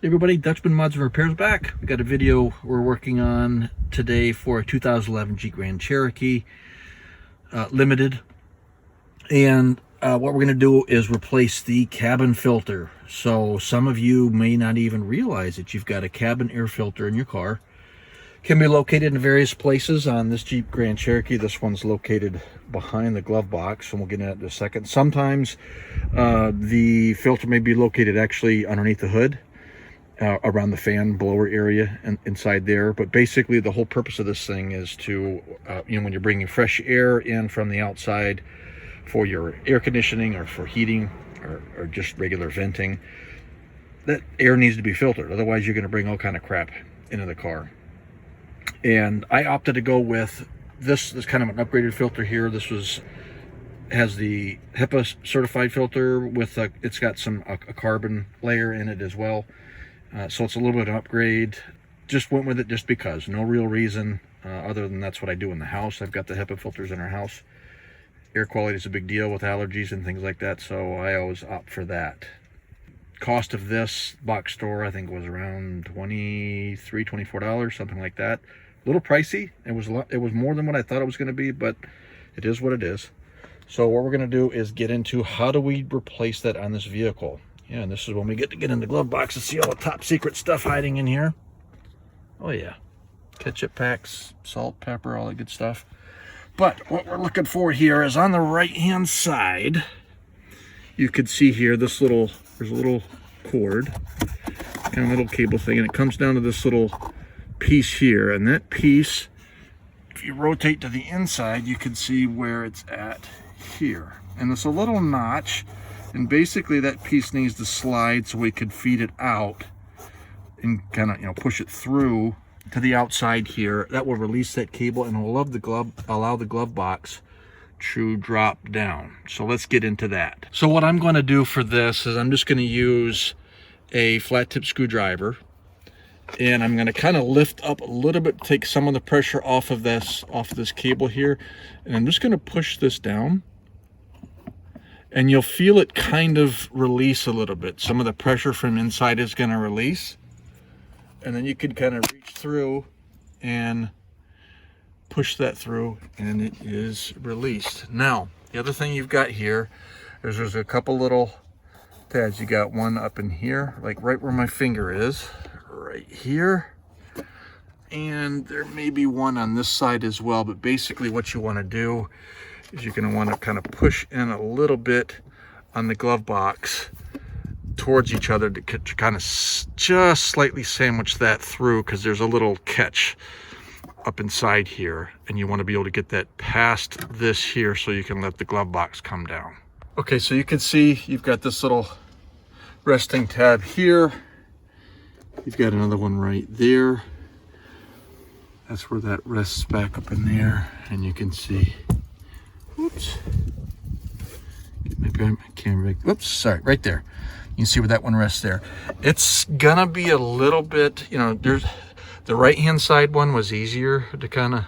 Hey everybody, Dutchman Mods and Repairs back. We got a video we're working on today for a 2011 Jeep Grand Cherokee Limited. And what we're going to do is replace the cabin filter. So some of you may not even realize that you've got a cabin air filter in your car. Can be located in various places on this Jeep Grand Cherokee. This one's located behind the glove box, and we'll get into that in a second. Sometimes the filter may be located actually underneath the hood. Around the fan blower area and inside there. But basically the whole purpose of this thing is to when you're bringing fresh air in from the outside for your air conditioning or for heating or just regular venting, that air needs to be filtered. Otherwise you're going to bring all kind of crap into the car. And I opted to go with this kind of an upgraded filter here. This has the HEPA certified filter with it's got a carbon layer in it as well. So it's a little bit of an upgrade. Just went with it just because. No real reason other than that's what I do in the house. I've got the HEPA filters in our house. Air quality is a big deal with allergies and things like that, so I always opt for that. Cost of this box store, I think, was around $23, $24, something like that. A little pricey. It was more than what I thought it was going to be, but it is what it is. So what we're going to do is get into how do we replace that on this vehicle. Yeah, and this is when we get in the glove box and see all the top secret stuff hiding in here. Oh yeah, ketchup packs, salt, pepper, all that good stuff. But what we're looking for here is on the right-hand side, you could see here there's a little cord, kind of little cable thing, and it comes down to this little piece here. And that piece, if you rotate to the inside, you can see where it's at here. And there's a little notch. And basically that piece needs to slide so we could feed it out and kind of, push it through to the outside here. That will release that cable and will allow the glove box to drop down. So let's get into that. So what I'm going to do for this is I'm just going to use a flat tip screwdriver, and I'm going to kind of lift up a little bit, take some of the pressure off of this cable here, and I'm just going to push this down. And you'll feel it kind of release a little bit. Some of the pressure from inside is going to release. And then you can kind of reach through and push that through, and it is released. Now, the other thing you've got here is there's a couple little tabs. You got one up in here, like right where my finger is, right here. And there may be one on this side as well. But basically what you want to do is you're going to want to kind of push in a little bit on the glove box towards each other to kind of just slightly sandwich that through, because there's a little catch up inside here, and you want to be able to get that past this here so you can let the glove box come down. Okay, so you can see you've got this little resting tab here. You've got another one right there. That's where that rests back up in there, and you can see. Oops. Get my camera. Oops, sorry, right there. You can see where that one rests there. It's gonna be a little bit, there's the right-hand side one was easier to kind of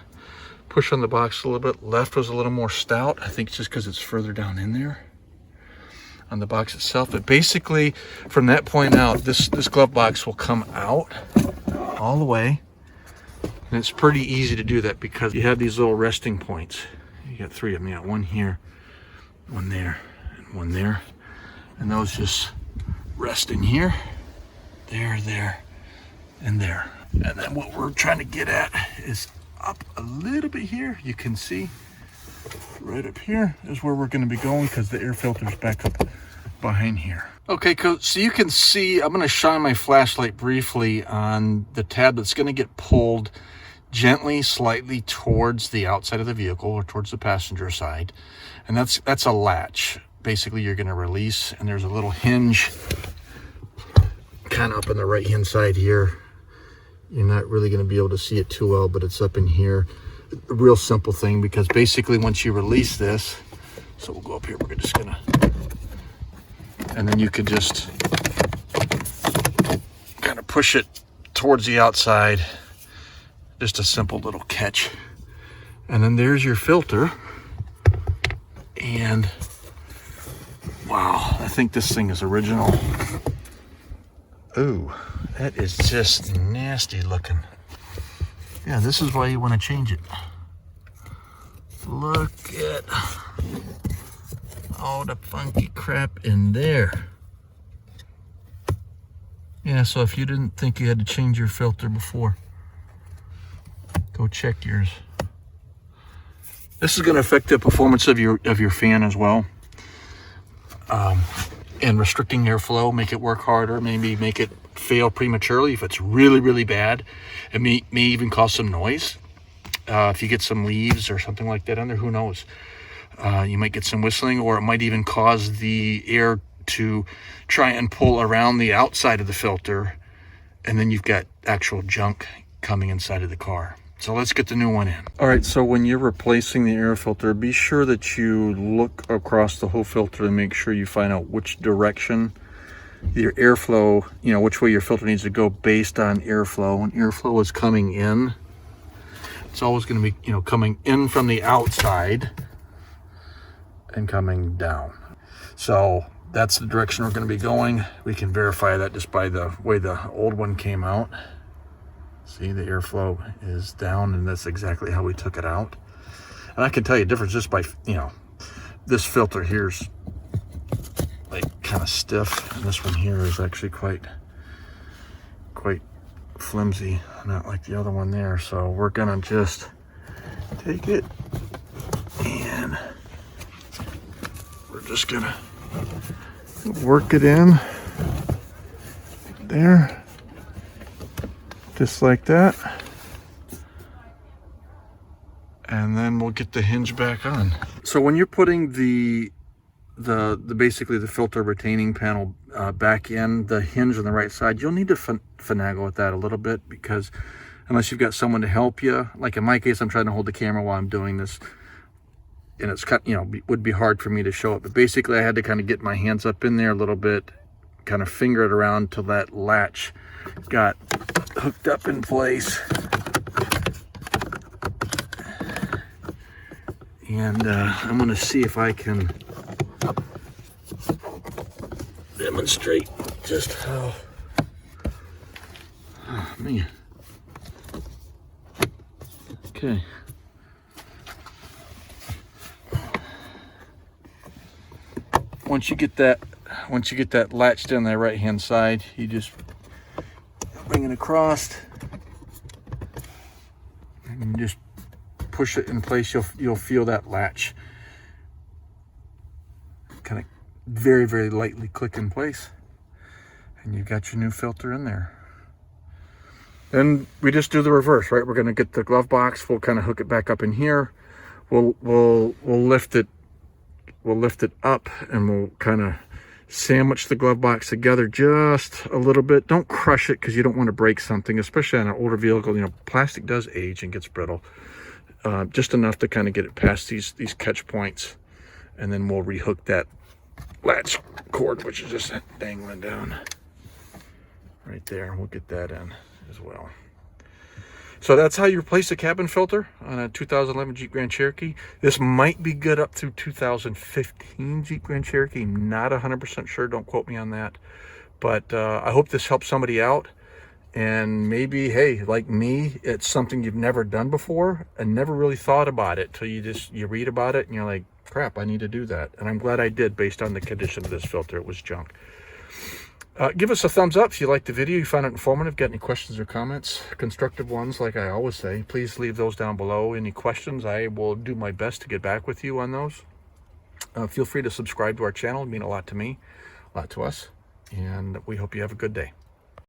push on the box a little bit. Left was a little more stout. I think it's just because it's further down in there on the box itself. But basically, from that point out, this glove box will come out all the way. And it's pretty easy to do that because you have these little resting points. You got three of them. You got one here, one there, and one there. And those just rest in here, there, and there. And then what we're trying to get at is up a little bit here. You can see right up here is where we're going to be going, because the air filter's back up behind here. Okay, so you can see, I'm going to shine my flashlight briefly on the tab that's going to get pulled gently, slightly towards the outside of the vehicle or towards the passenger side. And that's a latch. Basically, you're going to release, and there's a little hinge kind of up on the right-hand side here. You're not really going to be able to see it too well, but it's up in here. A real simple thing, because basically once you release this, so we'll go up here, we're just going to, and then you could just kind of push it towards the outside. Just a simple little catch. And then there's your filter. And wow, I think this thing is original. Ooh, That is just nasty looking. Yeah, this is why you want to change it. Look at all the funky crap in there. Yeah, so if you didn't think you had to change your filter before, go check yours. This is going to affect the performance of your fan as well. And restricting airflow, make it work harder, maybe make it fail prematurely if it's really, really bad. It may even cause some noise. If you get some leaves or something like that under, who knows? You might get some whistling, or it might even cause the air to try and pull around the outside of the filter, and then you've got actual junk coming inside of the car. So let's get the new one in. All right, so when you're replacing the air filter, be sure that you look across the whole filter to make sure you find out which direction your airflow, which way your filter needs to go based on airflow. When airflow is coming in, it's always going to be, coming in from the outside and coming down. So that's the direction we're going to be going. We can verify that just by the way the old one came out. See, the airflow is down, and that's exactly how we took it out. And I can tell you the difference just by, this filter here's like kind of stiff, and this one here is actually quite flimsy, not like the other one there. So we're gonna just take it, and we're just gonna work it in there. Just like that, and then we'll get the hinge back on. So when you're putting the basically the filter retaining panel back in, the hinge on the right side, you'll need to finagle with that a little bit, because unless you've got someone to help you, like in my case, I'm trying to hold the camera while I'm doing this, and it's would be hard for me to show it. But basically, I had to kind of get my hands up in there a little bit, kind of finger it around till that latch got hooked up in place. And I'm going to see if I can demonstrate just how, oh man. Okay. Once you get that latched in the right hand side, you just bring it across and you just push it in place. You'll feel that latch kind of very, very lightly click in place, and you've got your new filter in there. Then we just do the reverse, right? We're going to get the glove box. We'll kind of hook it back up in here. We'll lift it up, and we'll kind of sandwich the glove box together just a little bit. Don't crush it, because you don't want to break something, especially on an older vehicle. Plastic does age and gets brittle. Just enough to kind of get it past these catch points, and then we'll rehook that latch cord, which is just dangling down right there. We'll get that in as well. So that's how you replace a cabin filter on a 2011 Jeep Grand Cherokee. This might be good up through 2015 Jeep Grand Cherokee. Not 100% sure. Don't quote me on that. But I hope this helps somebody out. And maybe, hey, like me, it's something you've never done before and never really thought about it till you read about it and you're like, crap, I need to do that. And I'm glad I did, based on the condition of this filter. It was junk. Give us a thumbs up if you liked the video, you found it informative. Got any questions or comments, constructive ones, like I always say, please leave those down below. Any questions, I will do my best to get back with you on those. Feel free to subscribe to our channel. It'd mean a lot to me, a lot to us, and we hope you have a good day.